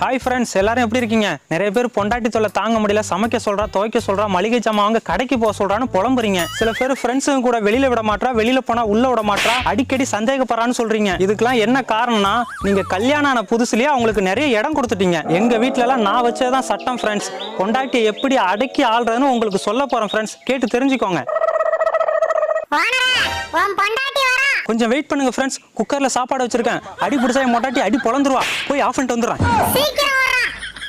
Hi friends, எல்லாரும் எப்படி இருக்கீங்க? நிறைய பேர் பொண்டாட்டி தொல்லை தாங்க முடியல, சமைக்க சொல்றா, துவைக்க சொல்றா, மளிகை ஜாமான் வாங்க கடைக்கு போக சொல்றான்னு புலம்புறீங்க. சில பேர் ஃப்ரெண்ட்ஸுங்க கூட வெளியில விட மாட்டா, வெளியில போனா உள்ள விட மாட்டா, அடிக்கடி சந்தேகப்படுறான்னு சொல்றீங்க. இதுக்கெல்லாம் என்ன காரணம்னா, நீங்க கல்யாணம் ஆன புதுசுலயே அவங்களுக்கு நிறைய இடம் கொடுத்துட்டீங்க. எங்க வீட்ல எல்லாம் நான் வச்சதான் சட்டம் ஃப்ரெண்ட்ஸ். பொண்டாட்டி எப்படி அடக்கி ஆள்றதுன்னு உங்களுக்கு சொல்ல போறேன் ஃப்ரெண்ட்ஸ், கேட்டு தெரிஞ்சுக்கோங்க. கொஞ்சம் வெயிட் பண்ணுங்க ஃப்ரெண்ட்ஸ், குக்கர்ல சாப்பாடு வச்சிருக்கேன். அடி பிடிச்சா பொண்டாட்டி அடி பொளந்துருவா. போய் ஆஃப் பண்ணிட்டு வந்துடுறேன்.